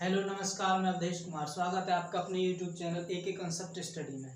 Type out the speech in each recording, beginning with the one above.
Hello नमस्कार, मैं अवधेश कुमार। स्वागत है आपका अपने यूट्यूब चैनल एक कंसेप्ट स्टडी में।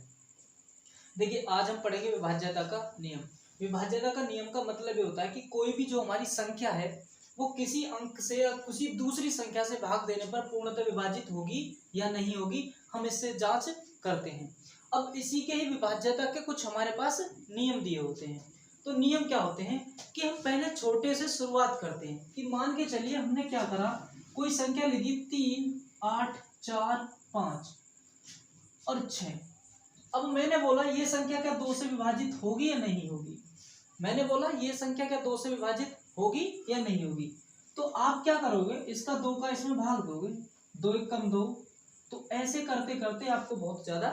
देखिए, आज हम पढ़ेंगे विभाज्यता का नियम। विभाज्यता का नियम का मतलब ये होता है कि कोई भी जो हमारी संख्या है वो किसी अंक से या किसी दूसरी संख्या से भाग देने पर पूर्णतः विभाजित होगी या नहीं होगी, हम इससे जांच करते हैं। अब इसी के ही विभाज्यता के कुछ हमारे पास नियम दिए होते हैं। तो नियम क्या होते हैं कि हम पहले छोटे से शुरुआत करते हैं कि मान के चलिए हमने क्या करा, कोई संख्या लिखी 3, 8, 4, 5 और 6। अब मैंने बोला ये संख्या क्या 2 से विभाजित होगी या नहीं होगी। मैंने बोला ये संख्या क्या 2 से विभाजित होगी या नहीं होगी। तो आप क्या करोगे, इसका 2 का इसमें भाग दोगे, 2 एक कम 2। तो ऐसे करते करते आपको बहुत ज्यादा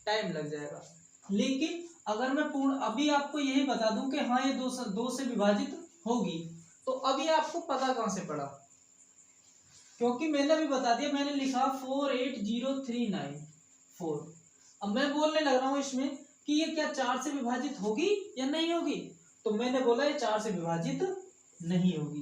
टाइम लग जाएगा। लेकिन अगर मैं पूर्ण अभी आपको यही बता दूं कि हाँ ये 2 से विभाजित होगी, तो अभी आपको पता कहां से पड़ा, क्योंकि मैंने अभी बता दिया। मैंने लिखा 48039 अब मैं बोलने लग रहा हूं इसमें कि ये क्या 4 से विभाजित होगी या नहीं होगी। तो मैंने बोला ये 4 से विभाजित नहीं होगी।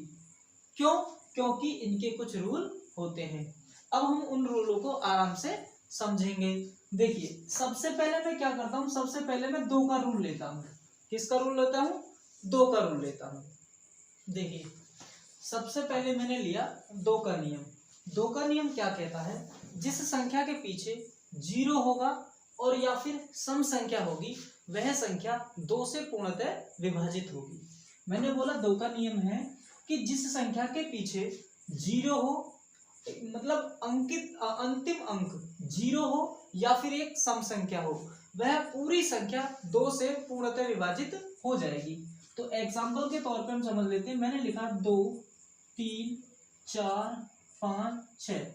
क्यों? क्योंकि इनके कुछ रूल होते हैं। अब हम उन रूलों को आराम से समझेंगे। देखिए, सबसे पहले मैं क्या करता हूं, सबसे पहले मैं 2 का रूल लेता हूं। किसका रूल लेता हूं? 2 का रूल लेता हूं। देखिए, सबसे पहले मैंने लिया 2 का नियम। 2 का नियम क्या कहता है, जिस संख्या के पीछे 0 होगा और या फिर सम संख्या होगी, वह संख्या 2 से पूर्णतः विभाजित होगी। मैंने बोला 2 का नियम है कि जिस संख्या के पीछे 0 हो, मतलब अंकित अंतिम अंक 0 हो या फिर एक सम संख्या हो, वह पूरी संख्या 2 से पूर्णतः विभाजित हो जाएगी। तो एग्जाम्पल के तौर पे हम समझ लेते हैं। मैंने लिखा 2, 3, 4, 5, 6,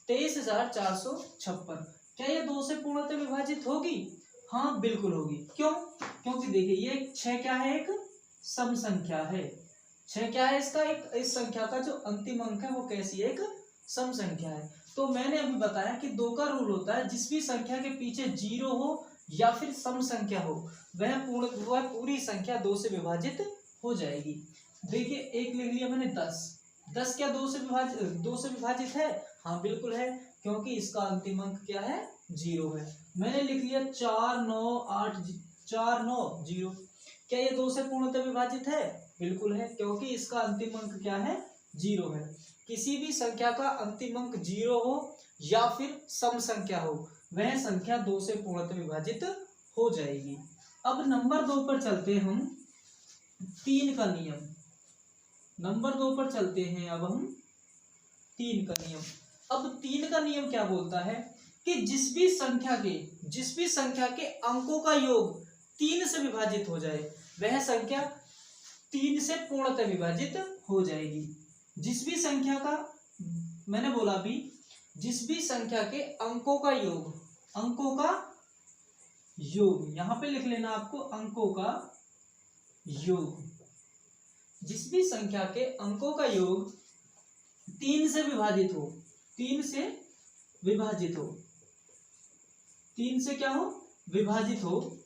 23,456। क्या ये 2 से पूर्णतः विभाजित होगी? हाँ, बिल्कुल होगी। क्यों? क्योंकि देखिए ये 6 क्या है, एक सम संख्या है। 6 क्या है, इसका एक इस संख्या का जो अंतिम अंक है वो कैसी है, एक सम संख्या है। तो मैंने अभी बताया कि 2 का रूल होता है, जिस भी संख्या के पीछे 0 हो या फिर सम संख्या हो, वह पूरी संख्या 2 से विभाजित हो जाएगी। देखिए, एक लिख लिया मैंने 10। 10 क्या 2 से विभाजित है? हाँ, बिल्कुल है, क्योंकि इसका अंतिम अंक क्या है, 0 है। मैंने लिख लिया 4990। क्या ये 2 से पूर्णतः विभाजित है? बिल्कुल है, क्योंकि इसका अंतिम अंक क्या है, 0 है। किसी भी संख्या का अंतिम अंक 0 हो या फिर सम संख्या हो, वह संख्या 2 से पूर्णतः विभाजित हो जाएगी। अब नंबर 2 पर चलते हैं हम, 3 का नियम। नंबर 2 पर चलते हैं अब हम, 3 का नियम। अब 3 का नियम क्या बोलता है कि जिस भी संख्या के अंकों का योग 3 से विभाजित हो जाए, वह संख्या 3 से पूर्णतः विभाजित हो जाएगी। जिस भी संख्या का, मैंने बोला अभी, जिस भी संख्या के अंकों का योग यहां पे लिख लेना आपको, अंकों का योग। जिस भी संख्या के अंकों का योग 3 से विभाजित हो, 3 से विभाजित हो, 3 से क्या हो, विभाजित हो।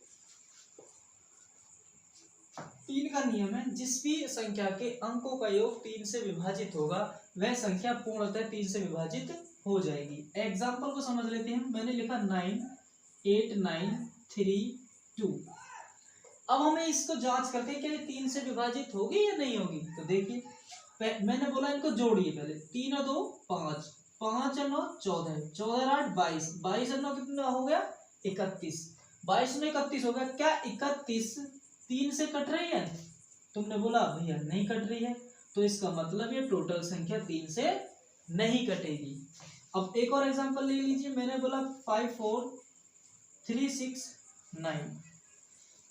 3 का नियम है, जिस भी संख्या के अंकों का योग 3 से विभाजित होगा, वह संख्या पूर्णतः 3 से विभाजित हो जाएगी। एग्जाम्पल को समझ लेते हैं। मैंने लिखा 98932। अब हमें इसको जांच करते हैं कि ये 3 से विभाजित होगी या नहीं होगी। तो देखिए, मैंने बोला इनको जोड़िए पहले। 3 और 2 5, 5 और 9 14, 14 और 8 22, 22 और 9 कितना हो गया, 31। 22 में 31 हो गया। क्या 31 3 से कट रही है? तुमने बोला भैया नहीं कट रही है, तो इसका मतलब ये टोटल संख्या 3 से नहीं कटेगी। अब एक और एग्जांपल ले लीजिए। मैंने बोला 54369।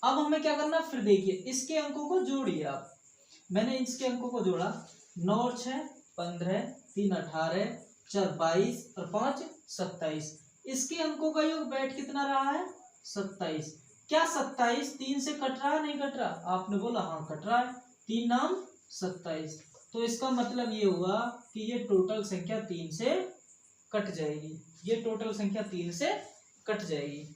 अब हमें क्या करना, फिर देखिए इसके अंकों को जोड़िए आप। मैंने इसके अंकों को जोड़ा, 9 और 6 15, 3 18, 4 22 और 5 27। इसके अंकों का योग बैठ कितना रहा है, 27। क्या 27 3 से कट रहा है, नहीं कट रहा? आपने बोला हाँ कट रहा है, 3 नाम 27। तो इसका मतलब ये हुआ कि ये टोटल संख्या 3 से कट जाएगी। ये टोटल संख्या 3 से कट जाएगी।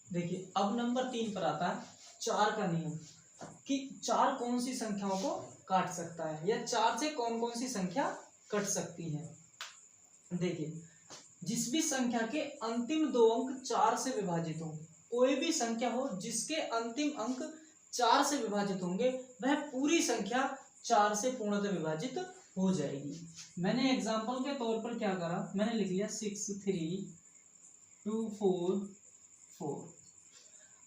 देखिए, अब नंबर 3 पर आता है 4 का नियम, कि 4 कौन सी संख्याओं को काट सकता है, या 4 से कौन कौन सी संख्या कट सकती है। देखिए, जिस भी संख्या के अंतिम 2 अंक 4 से विभाजित हों, कोई भी संख्या हो जिसके अंतिम अंक 4 से विभाजित होंगे, वह पूरी संख्या 4 से पूर्णतः विभाजित हो जाएगी। मैंने एग्जांपल के तौर पर क्या करा, मैंने लिख लिया 6 3 2 4 4।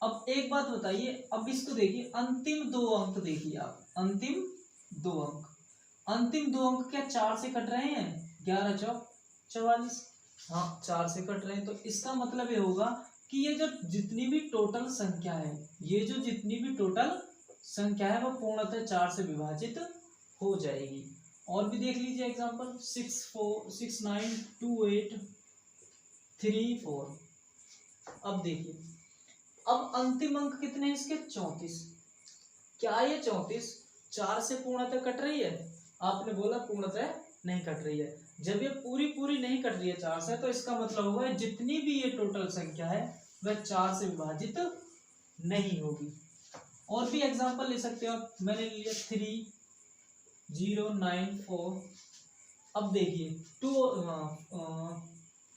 अब एक बात बताइए, अब इसको देखिए, अंतिम 2 अंक देखिए आप, अंतिम 2 अंक, अंतिम 2 अंक क्या 4 से कट रहे हैं? 11 चौक 44, हाँ 4 से कट रहे हैं। तो इसका मतलब ये होगा कि ये जो जितनी भी टोटल संख्या है, ये जो जितनी भी टोटल संख्या है, वह पूर्णतः 4 से विभाजित हो जाएगी। और भी देख लीजिए एग्जांपल, 6 4 6 9 2 8 3 4। अब देखिए, अब अंतिम अंक कितने हैं इसके? 34। क्या ये 34 4 से पूर्णतः कट रही है? आपने बोला पूर्णतः नहीं कट रही है। जब ये पूरी पूरी नहीं कट रही है 4 से, तो इसका मतलब होगा जितनी भी ये टोटल संख्या है वह 4 से विभाजित नहीं होगी। और भी एग्जांपल ले सकते हो आप, मैंने लिया 3 0 9 4। अब देखिए 2 4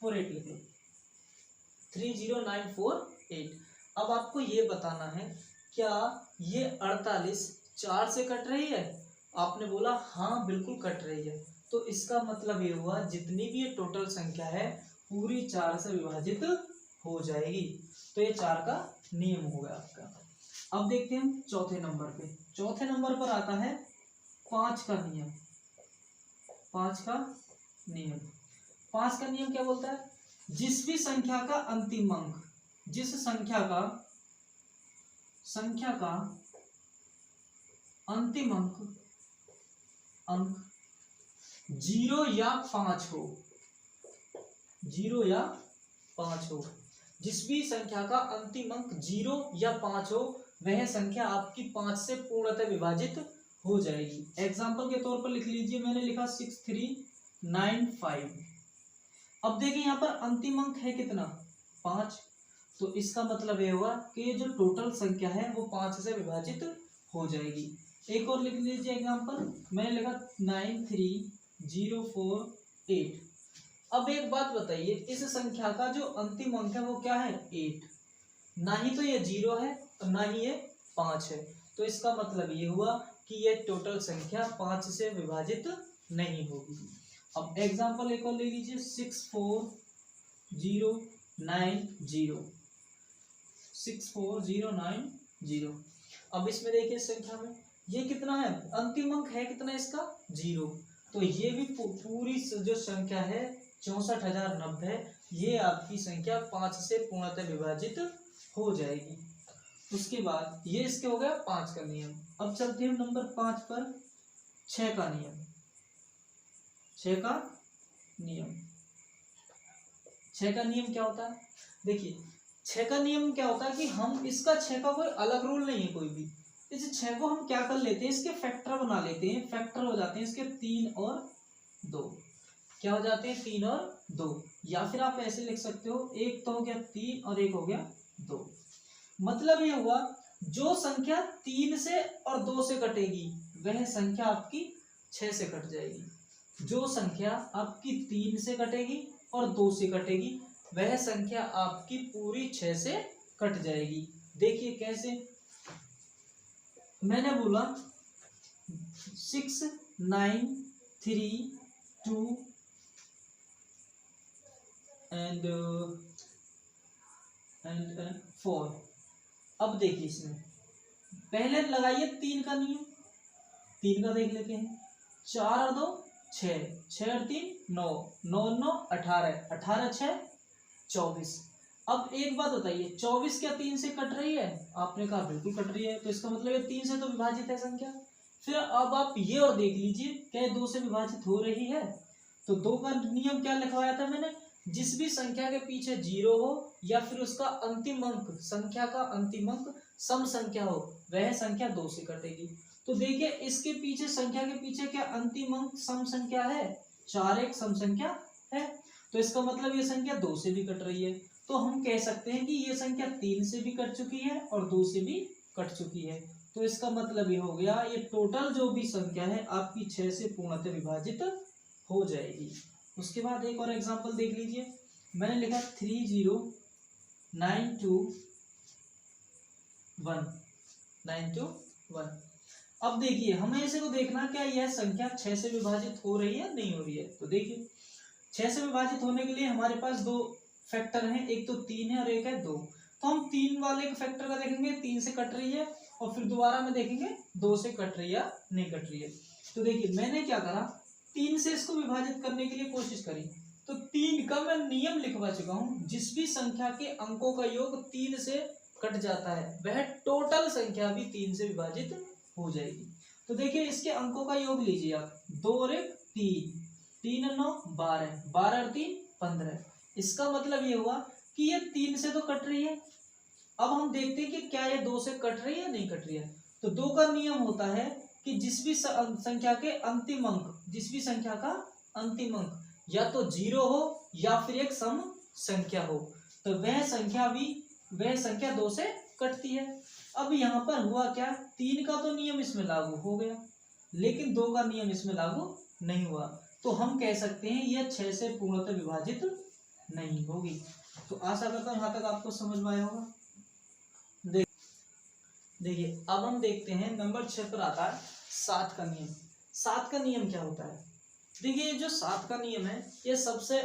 8 लिख लो, 3 0 9 4 8। अब आपको ये बताना है, क्या ये 48 4 से कट रही है? आपने बोला हाँ बिल्कुल कट रही है। तो इसका मतलब ये हुआ जितनी भी ये टोटल संख्या है पूरी 4 से विभाजित हो जाएगी। तो ये 4 का नियम हो गया आपका। अब देखते हैं हम चौथे नंबर पे। चौथे नंबर पर आता है 5 का नियम। 5 का नियम, 5 का नियम क्या बोलता है? जिस भी संख्या का अंतिम अंक, जिस संख्या का अंतिम अंक 0 या 5 हो, 0 या 5 हो, जिस भी संख्या का अंतिम अंक 0 या 5 हो, वह संख्या आपकी 5 से पूर्णतः विभाजित हो जाएगी। एग्जाम्पल के तौर पर लिख लीजिए, मैंने लिखा 6 3 9 5। अब देखिए यहाँ पर अंतिम अंक है कितना? 5। तो इसका मतलब ये हुआ कि जो टोटल संख्या है वो 5 से विभाजित हो जाएगी। एक और लिख लीजिए एग्जांपल, मैंने लिखा 9 3 0 4 8। अब एक बात बताइए, इस संख्या का जो अंतिम अंक है वो क्या है? 8। ना ही तो ये 0 है और ना ही ये 5 है। तो इसका मतलब ये हुआ कि ये टोटल संख्या 5 से विभाजित नहीं होगी। अब एग्जांपल एक और ले लीजिए, 6 4 0 9 0, 6 4 0 9 0। अब इसमें देखिए संख्या में ये कितना है? अंतिम अंक है कितना इसका? 0। तो ये भी पूरी जो संख्या है 64,090, ये आपकी संख्या 5 से पूर्णतः विभाजित हो जाएगी। उसके बाद ये इसके हो गया 5 का नियम। अब चलते हैं नंबर 5 पर, 6 का नियम। 6 का नियम, 6 का नियम क्या होता है? देखिए 6 का नियम क्या होता है कि हम इसका 6 का कोई अलग रूल नहीं है कोई भी। इस 6 को हम क्या कर लेते हैं, इसके फैक्टर बना लेते हैं। फैक्टर हो जाते हैं इसके 3 और 2। क्या हो जाते हैं? 3 और 2। या फिर आप ऐसे लिख सकते हो, एक तो हो गया 3 और एक हो गया 2। मतलब ये हुआ जो संख्या 3 से और 2 से कटेगी वह संख्या आपकी 6 से कट जाएगी। जो संख्या आपकी 3 से कटेगी और 2 से कटेगी वह संख्या आपकी पूरी 6 से कट जाएगी। देखिए कैसे, मैंने बोला 6 9 3 2 एंड 4। अब देखिए इसमें पहले लगाइए 3 का नियम। 3 का देख लेते हैं, 4 और 2 6, 6 और 3 9, 9 9 18, 18 6 24। अब एक बात बताइए, 24 क्या 3 से कट रही है? आपने कहा बिल्कुल कट रही है। तो इसका मतलब ये 3 से तो विभाजित है संख्या। फिर अब आप ये और देख लीजिए, क्या 2 से विभाजित हो रही है? तो 2 का नियम क्या लिखवाया था मैंने? जिस भी संख्या के पीछे 0 हो या फिर उसका अंतिम अंक, संख्या का अंतिम अंक सम संख्या हो, वह संख्या 2 से कटेगी। तो देखिए इसके पीछे, संख्या के पीछे क्या अंतिम अंक सम संख्या है? 4 एक सम संख्या है। तो इसका मतलब ये संख्या 2 से भी कट रही है। तो हम कह सकते हैं कि ये संख्या 3 से भी कट चुकी है और 2 से भी कट चुकी है। तो इसका मतलब ये हो गया ये टोटल जो भी संख्या है आपकी 6 से पूर्णतः विभाजित हो जाएगी। उसके बाद एक और एग्जांपल देख लीजिए, मैंने लिखा 30921। अब देखिए हमें इसे को देखना क्या यह संख्या 6 से विभाजित हो रही है नहीं हो रही है। तो देखिए 6 से विभाजित होने के लिए हमारे पास दो फैक्टर हैं, एक तो 3 है और एक है 2। तो हम 3 वाले फैक्टर का देखेंगे 3 से कट रही है, और फिर दोबारा में देखेंगे 2 से कट रही है या नहीं कट रही है। तो देखिए मैंने क्या करा, 3 से इसको विभाजित करने के लिए कोशिश करी, तो 3 का मैं नियम लिखवा चुका हूँ, जिस भी संख्या के अंकों का योग 3 से कट जाता है वह टोटल संख्या भी 3 से विभाजित हो जाएगी। तो देखिए इसके अंकों का योग लीजिए आप, 2 और 1 3, 3 और 9 12, 12 और 3 15। इसका मतलब ये हुआ कि ये 3 से तो कट रही है। अब हम देखते हैं कि क्या ये 2 से कट रही है या नहीं कट रही है। तो 2 का नियम होता है कि जिस भी संख्या के अंतिम अंक, जिस भी संख्या का अंतिम अंक या तो 0 हो या फिर एक सम संख्या हो, तो वह संख्या 2 से कटती है। अब यहाँ पर हुआ क्या, 3 का तो नियम इसमें लागू हो गया, लेकिन 2 का नियम इसमें लागू नहीं हुआ। तो हम कह सकते हैं यह 6 से पूर्णतः विभाजित नहीं होगी। तो आशा करता हूँ यहाँ तक आपको समझ में आया होगा। देखिए अब हम देखते हैं नंबर 6 पर आता है 7 का नियम। 7 का नियम क्या होता है? देखिए जो 7 का नियम है ये सबसे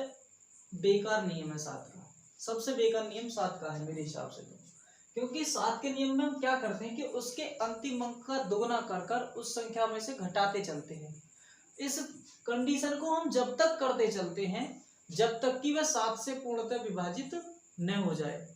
बेकार नियम है। 7 का सबसे बेकार नियम 7 का है मेरे हिसाब से, तो क्योंकि 7 के नियम में हम क्या करते हैं कि उसके अंतिम अंक का दोगुना कर कर उस संख्या में से घटाते चलते हैं। इस कंडीशन को हम जब तक करते चलते हैं जब तक कि वह 7 से पूर्णतः विभाजित न हो जाए।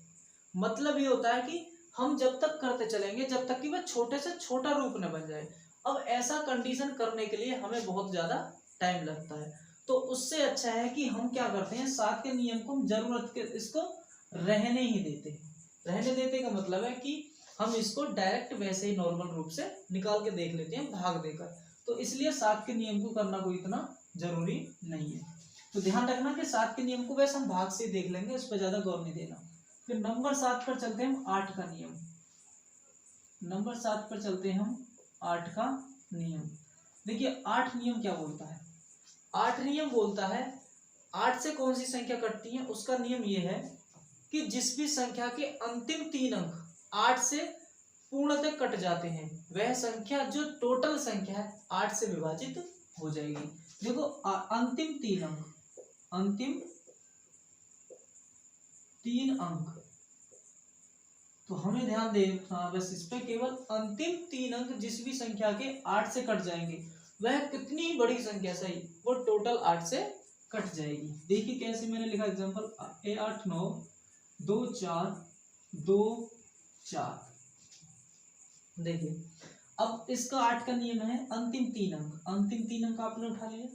मतलब ये होता है कि हम जब तक करते चलेंगे जब तक कि वह छोटे से छोटा रूप न बन जाए। अब ऐसा कंडीशन करने के लिए हमें बहुत ज्यादा टाइम लगता है, तो उससे अच्छा है कि हम क्या करते हैं 7 के नियम को हम जरूरत के इसको रहने ही देते हैं। रहने देते का मतलब है कि हम इसको डायरेक्ट वैसे ही नॉर्मल रूप से निकाल के देख लेते हैं भाग देकर। तो इसलिए 7 के नियम को करना कोई इतना जरूरी नहीं है। तो ध्यान रखना कि 7 के नियम को वैसे हम भाग से देख लेंगे, उस पर ज्यादा गौर नहीं देना। फिर नंबर 7 पर चलते हैं हम 8 का नियम। नंबर 7 पर चलते हैं हम 8 का नियम। देखिए 8 नियम क्या बोलता है? 8 नियम बोलता है 8 से कौन सी संख्या कटती है, उसका नियम यह है कि जिस भी संख्या के अंतिम 3 अंक 8 से पूर्णतः कट जाते हैं वह संख्या जो टोटल संख्या है 8 से विभाजित हो जाएगी। देखो अंतिम 3 अंक, अंतिम 3 अंक, तो हमें ध्यान देना बस इस पे, केवल अंतिम 3 अंक जिस भी संख्या के 8 से कट जाएंगे वह कितनी बड़ी संख्या सही वो टोटल 8 से कट जाएगी। देखिए कैसे मैंने लिखा एग्जांपल, 8 9 2 4 2 4। देखिए अब इसका 8 का नियम है अंतिम 3 अंक। अंतिम 3 अंक आपने उठा लिया,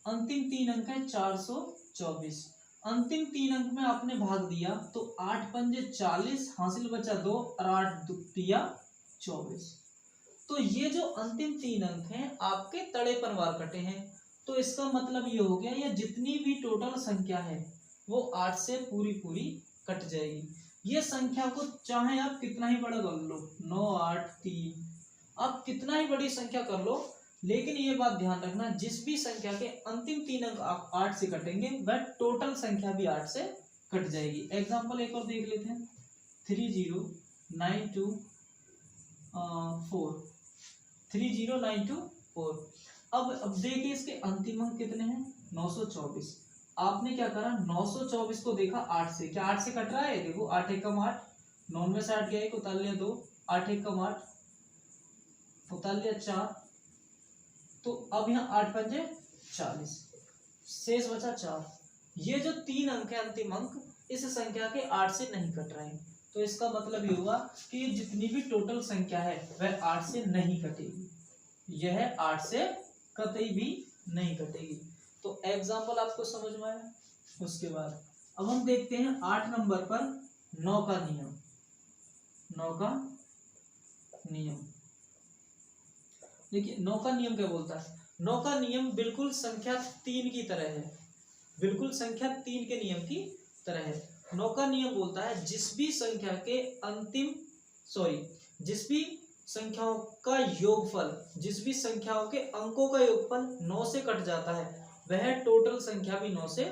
अंतिम 3 अंक है 424। अंतिम 3 अंक में आपने भाग दिया तो 8 पंजे 40, हासिल बचा 2 और 8 दुतिया 24। तो ये जो अंतिम 3 अंक हैं आपके तड़े परवार कटे हैं। तो इसका मतलब ये हो गया ये जितनी भी टोटल संख्या है वो 8 से पूरी पूरी कट जाएगी। ये संख्या को चाहे आप कितना ही बड़ा कर लो, 9 8 3, आप कितना ही बड़ी संख्या कर लो, लेकिन ये बात ध्यान रखना जिस भी संख्या के अंतिम 3 अंक आप 8 से कटेंगे वह टोटल संख्या भी 8 से कट जाएगी। एग्जांपल एक और देख लेते हैं, 30924। अब देखिए इसके अंतिम अंक कितने हैं, 924। आपने क्या करा, 924 को देखा 8 से, क्या 8 से कट रहा है? देखो 8 एकम 8, 9 में से 8 गया 1, उतार लिया 2, 8 एकम 8, उतार लिया 4। तो अब यहाँ 8 पंजे 40, शेष बचा 4। ये जो 3 अंक है अंतिम अंक इस संख्या के 8 से नहीं कट रहे हैं। तो इसका मतलब ये होगा कि जितनी भी टोटल संख्या है वह 8 से नहीं कटेगी, यह 8 से कतई भी नहीं कटेगी। तो एग्जाम्पल आपको समझ में आया। उसके बाद अब हम देखते हैं 8 नंबर पर 9 का नियम। 9 का नियम, देखिए 9 का नियम क्या बोलता है? 9 का नियम बिल्कुल संख्या 3 की तरह है, बिल्कुल संख्या 3 के नियम की तरह है। 9 का नियम बोलता है जिस भी संख्याओं का योगफल, जिस भी संख्याओं के अंकों का योगफल 9 से कट जाता है वह टोटल संख्या भी 9 से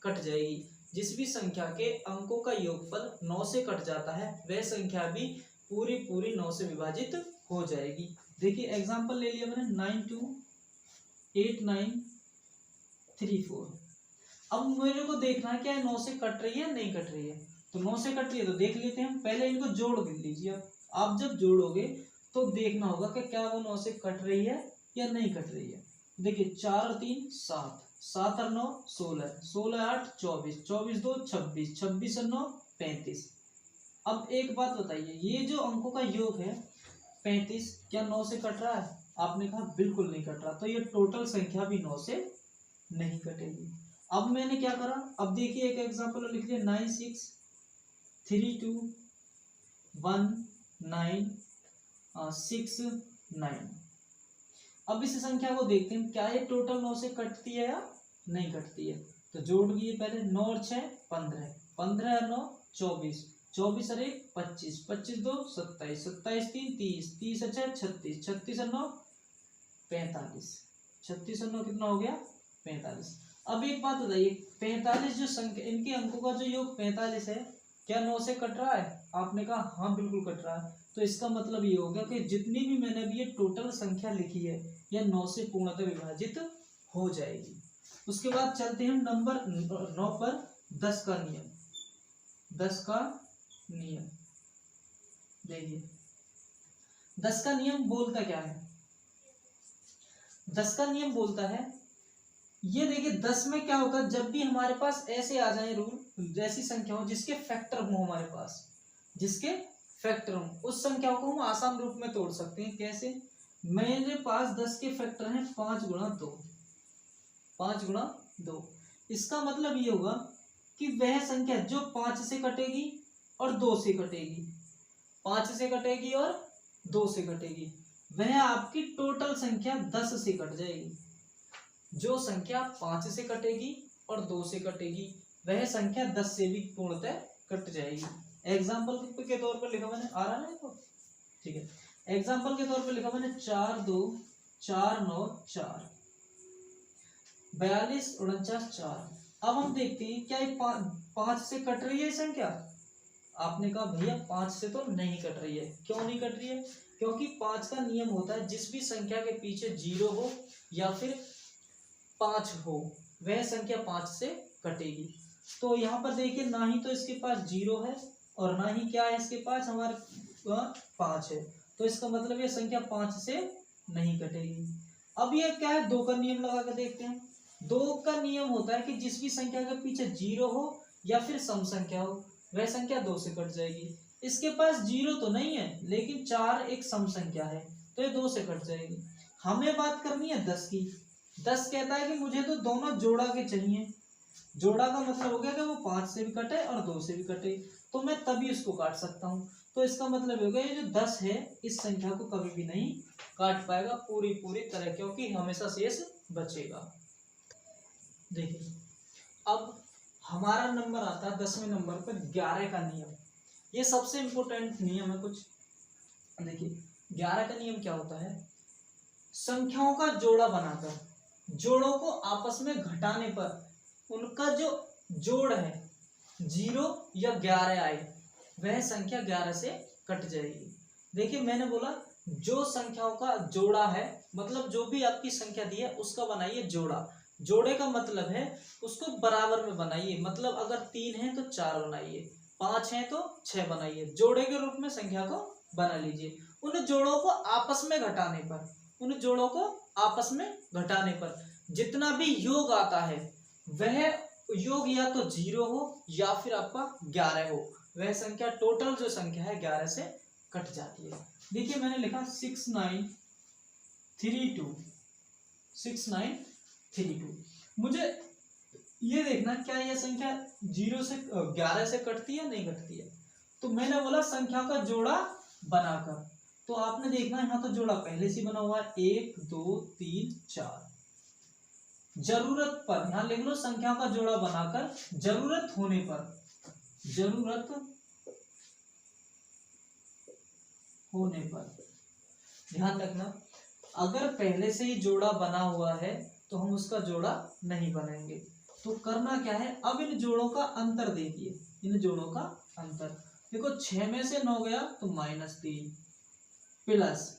कट जाएगी। जिस भी संख्या के अंकों का योगफल 9 से कट जाता है वह संख्या भी पूरी पूरी 9 से विभाजित हो जाएगी। देखिए एग्जांपल ले लिया मैंने 928934। अब मेरे को देखना है क्या है 9 से कट रही है नहीं कट रही है। तो 9 से कट रही है तो देख लेते हैं, पहले इनको जोड़ लीजिए। आप जब जोड़ोगे तो देखना होगा कि क्या वो 9 से कट रही है या नहीं कट रही है। देखिए 4 और 3 7, 7 और 9 16, 16 8 24, 24 2 26, 26 और 9 35। अब एक बात बताइए, ये जो अंकों का योग है 35 क्या 9 से कट रहा है? आपने कहा बिल्कुल नहीं कट रहा, तो ये टोटल संख्या भी 9 से नहीं कटेगी। अब मैंने क्या करा, अब देखिए एक एग्जांपल लिख लिया 96321969। अब इस संख्या को देखते हैं क्या ये टोटल 9 से कटती है या नहीं कटती है। तो जोड़ लिए पहले 9 और 6 15, 15 और 9 24, 24 और 1 25, 25 2 27, 27 3 30, 30 और 6 36, 36 और 9 45, 36 और 9 कितना हो गया 45। अब एक बात बताइए 45 जो संख्या इनके अंकों का जो योग 45 है क्या 9 से कट रहा है? आपने कहा हाँ बिल्कुल कट रहा है। तो इसका मतलब ये हो गया कि जितनी भी मैंने अभी ये टोटल संख्या लिखी है यह 9 से पूर्णतः विभाजित हो जाएगी। उसके बाद चलते हैं नंबर 9 पर 10 का नियम। 10 का नियम देखिए 10 का नियम बोलता क्या है। 10 का नियम बोलता है, ये देखिए 10 में क्या होगा, जब भी हमारे पास ऐसे आ जाए रूल, जैसी संख्या हो जिसके फैक्टर हो हमारे पास, जिसके फैक्टर हो उस संख्या को हम आसान रूप में तोड़ सकते हैं। कैसे? मेरे पास 10 के फैक्टर हैं 5 गुणा 2, 5 गुणा 2। इसका मतलब ये होगा कि वह संख्या जो 5 से कटेगी और 2 से कटेगी, 5 से कटेगी और 2 से कटेगी, वह आपकी टोटल संख्या 10 से कट जाएगी। जो संख्या 5 से कटेगी और 2 से कटेगी वह संख्या 10 से भी पूर्णतः कट जाएगी। एग्जाम्पल के तौर पर लिखा मैंने, आ रहा है तो ठीक है। एग्जाम्पल के तौर पर लिखा मैंने 4 2 4 9 4, 42 49 4। अब हम देखते हैं क्या ये 5 से कट रही है संख्या। आपने कहा भैया 5 से तो नहीं कट रही है। क्यों नहीं कट रही है? क्योंकि 5 का नियम होता है जिस भी संख्या के पीछे 0 हो या फिर 5 हो वह संख्या 5 से कटेगी। तो यहाँ पर देखिए ना ही तो इसके पास 0 है और ना ही क्या है इसके पास हमारे 5 है, तो इसका मतलब ये संख्या 5 से नहीं कटेगी। अब ये क्या है, 2 का नियम लगा कर देखते हैं। 2 का नियम होता है कि जिस भी संख्या के पीछे 0 हो या फिर सम संख्या हो वह संख्या 2 से कट जाएगी। इसके पास 0 तो नहीं है लेकिन 4 एक सम संख्या है तो ये 2 से कट जाएगी। हमें बात करनी है 10 की। 10 कहता है कि मुझे तो दोनों जोड़ा के चाहिए। जोड़ा का मतलब हो गया कि वो 5 से भी कटे और 2 से भी कटे, तो मैं तभी उसको काट सकता हूँ। तो इसका मतलब हो गया ये जो 10 है इस संख्या को कभी भी नहीं काट पाएगा पूरी पूरी तरह, क्योंकि हमेशा शेष बचेगा। देखिए अब हमारा नंबर आता है 10वें नंबर पर 11 का नियम। ये सबसे इंपॉर्टेंट नियम है कुछ। देखिए 11 का नियम क्या होता है, संख्याओं का जोड़ा बनाकर जोड़ों को आपस में घटाने पर उनका जो जोड़ है 0 या 11 आए वह संख्या 11 से कट जाएगी। देखिए मैंने बोला जो संख्याओं का जोड़ा है, मतलब जो भी आपकी संख्या दी है उसका बनाइए जोड़ा। जोड़े का मतलब है उसको बराबर में बनाइए, मतलब अगर 3 है तो 4 बनाइए, 5 है तो 6 बनाइए, जोड़े के रूप में संख्या को बना लीजिए। उन जोड़ों को आपस में घटाने पर, उन जोड़ों को आपस में घटाने पर जितना भी योग आता है वह योग या तो 0 हो या फिर आपका 11 हो, वह संख्या टोटल जो संख्या है 11 से कट जाती है। देखिए मैंने लिखा 6932, 6932। मुझे ये देखना क्या यह संख्या 0 से 11 से कटती है नहीं कटती है। तो मैंने बोला संख्या का जोड़ा बनाकर, तो आपने देखना यहाँ तो जोड़ा पहले से बना हुआ है 1 2 3 4। जरूरत पर यहां लिख लो संख्या का जोड़ा बनाकर जरूरत होने पर, जरूरत होने पर ध्यान रखना, अगर पहले से ही जोड़ा बना हुआ है तो हम उसका जोड़ा नहीं बनाएंगे। तो करना क्या है, अब इन जोड़ों का अंतर देखिए, इन जोड़ों का अंतर देखो, 6 में से 9 गया तो -3 प्लस,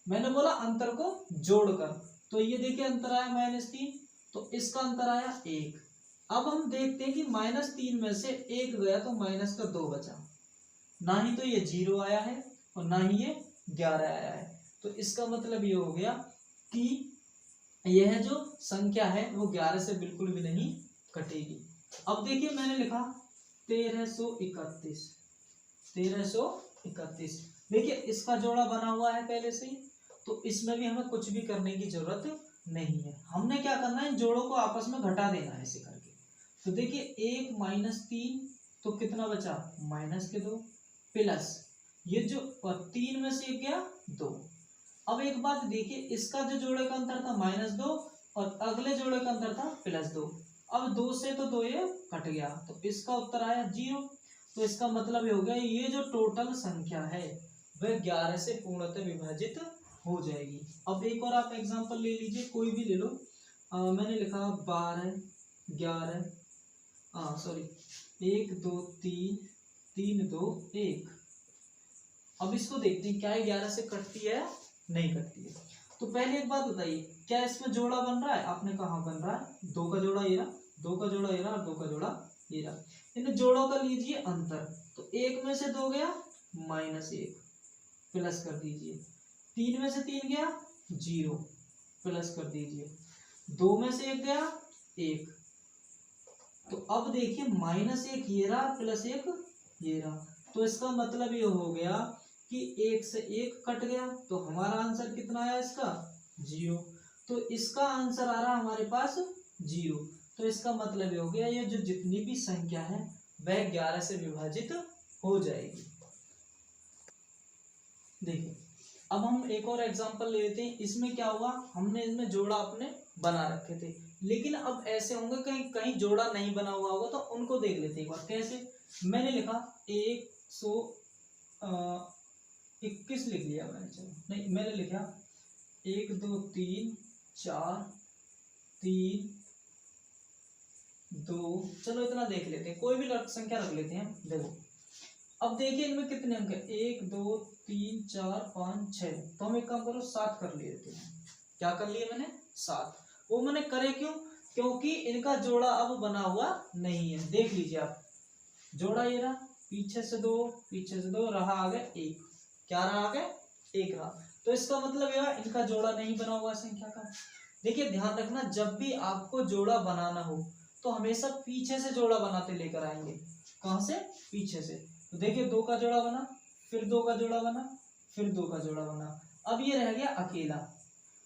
मैंने बोला अंतर को जोड़कर, तो ये देखिए अंतर आया -3, तो इसका अंतर आया 1। अब हम देखते हैं कि -3 में से 1 गया तो -2 बचा, ना ही तो ये 0 आया है और ना ही ये 11 आया है। तो इसका मतलब ये हो गया कि यह जो संख्या है वो 11 से बिल्कुल भी नहीं कटेगी। अब देखिए मैंने लिखा 1331, 1331, देखिए इसका जोड़ा बना हुआ है पहले से ही, तो इसमें भी हमें कुछ भी करने की जरूरत नहीं है। हमने क्या करना है, इन जोड़ों को आपस में घटा देना है ऐसे करके। तो देखिए 1 -3 तो कितना बचा, -2 प्लस ये जो 3 में से 1 गया 2। अब एक बात देखिए, इसका जो जोड़े का अंतर था -2 और अगले जोड़े का अंतर था +2। अब 2 से तो 2 ये कट गया, तो इसका उत्तर आया 0। तो इसका मतलब ये हो गया, ये जो टोटल संख्या है वह 11 से पूर्णतः विभाजित हो जाएगी। अब एक और आप एग्जांपल ले लीजिए, कोई भी ले लो। मैंने लिखा 12 11 सॉरी 1 2 3 3 2 1। अब इसको देखते हैं क्या ये 11 से कटती है, नहीं कटती है। तो पहले एक बात बताइए, क्या इसमें जोड़ा बन रहा है? आपने कहा बन रहा है, 2 का जोड़ा ये रहा, 2 का जोड़ा ये रहा और 2 का जोड़ा ये रहा। इन जोड़ों का लीजिए अंतर, तो 1 में से 2 गया -1 प्लस कर दीजिए, 3 में से 3 गया 0 प्लस कर दीजिए, 2 में से 1 गया 1। तो अब देखिए -1 ये रहा +1 ये रहा, तो इसका मतलब ये हो गया कि 1 से 1 कट गया, तो हमारा आंसर कितना आया इसका 0। तो इसका आंसर आ रहा हमारे पास 0। तो इसका मतलब ये हो गया, ये जो जितनी भी संख्या है वह 11 से विभाजित हो जाएगी। देखिए अब हम एक और एग्जांपल ले लेते हैं। इसमें क्या हुआ, हमने इसमें जोड़ा अपने बना रखे थे, लेकिन अब ऐसे होंगे कहीं कहीं जोड़ा नहीं बना हुआ होगा, तो उनको देख लेते हैं एक बार कैसे। मैंने लिखा 121 लिख लिया मैंने, चलो नहीं मैंने लिखा 1 2 3 4 3 2, चलो इतना देख लेते हैं, कोई भी संख्या रख लेते हैं। देखो अब देखिए इनमें कितने अंक है, 1 2 3 4 5 6, तो हम एक काम करो 7 कर लेते हैं। क्या कर लिए मैंने, 7। वो मैंने करे क्यों, क्योंकि इनका जोड़ा अब बना हुआ नहीं है। देख लीजिए आप, जोड़ा ये रहा, पीछे से 2 पीछे से 2 रहा, आगे 1, क्या रहा आगे 1 रहा। तो इसका मतलब यह इनका जोड़ा नहीं बना हुआ संख्या का। देखिए ध्यान रखना, जब भी आपको जोड़ा बनाना हो तो हमेशा पीछे से जोड़ा बनाते लेकर आएंगे। कहां से, पीछे से। तो देखिए 2 का जोड़ा बना, फिर 2 का जोड़ा बना, फिर 2 का जोड़ा बना, अब ये रह गया अकेला।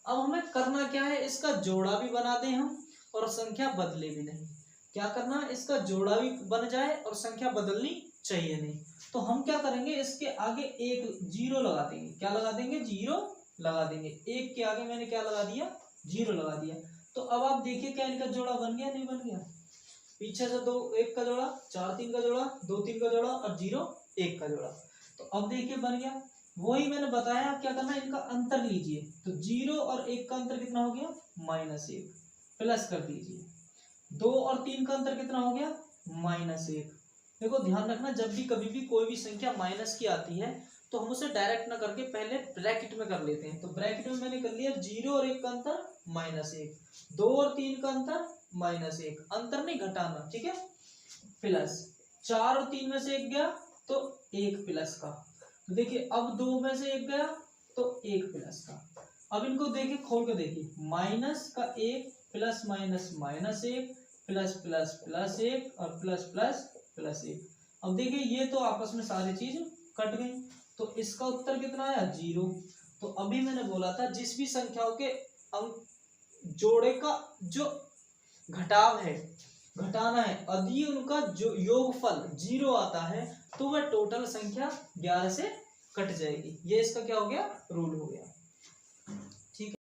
अब हमें करना क्या है, इसका जोड़ा भी बना दें हम और संख्या बदले भी नहीं। क्या करना है, इसका जोड़ा भी बन जाए और संख्या बदलनी चाहिए नहीं। तो हम क्या करेंगे, इसके आगे एक 0 लगा देंगे। क्या लगा देंगे, 0 लगा देंगे। 1 के आगे मैंने क्या लगा दिया, 0 लगा दिया। तो अब आप देखिए क्या इनका जोड़ा बन गया, नहीं बन गया। पीछे से 2 1 का जोड़ा, 4 3 का जोड़ा, 2 3 का जोड़ा और 0 1 का जोड़ा। तो अब देखिए बन गया। वही मैंने बताया, आप क्या करना है, इनका अंतर लीजिए। तो 0 और 1 का अंतर कितना हो गया, -1 प्लस कर दीजिए। 2 और 3 का अंतर कितना हो गया, -1। देखो ध्यान रखना, जब भी कभी भी कोई भी संख्या माइनस की आती है तो हम उसे डायरेक्ट ना करके पहले ब्रैकेट में कर लेते हैं। तो ब्रैकेट में मैंने कर लिया 0 और 1 का अंतर -1, 2 और 3 का अंतर -1, अंतर नहीं घटाना, ठीक है। प्लस 4 और 3 में से 1 गया तो 1 प्लस का। तो देखिए अब 2 में से 1 गया तो 1 प्लस का। अब इनको देखिए, खोल के देखिए, माइनस का 1 plus minus -1 plus plus plus 1 और प्लस प्लस प्लस 1। अब देखिए ये तो आपस में सारी चीज कट गई, तो इसका उत्तर कितना आया, 0। तो अभी मैंने बोला था जिस भी संख्याओं के अंक जोड़े का जो घटाव है, घटाना है, यदि उनका जो योगफल 0 आता है तो वह टोटल संख्या 11 से कट जाएगी। ये इसका क्या हो गया, रूल हो गया।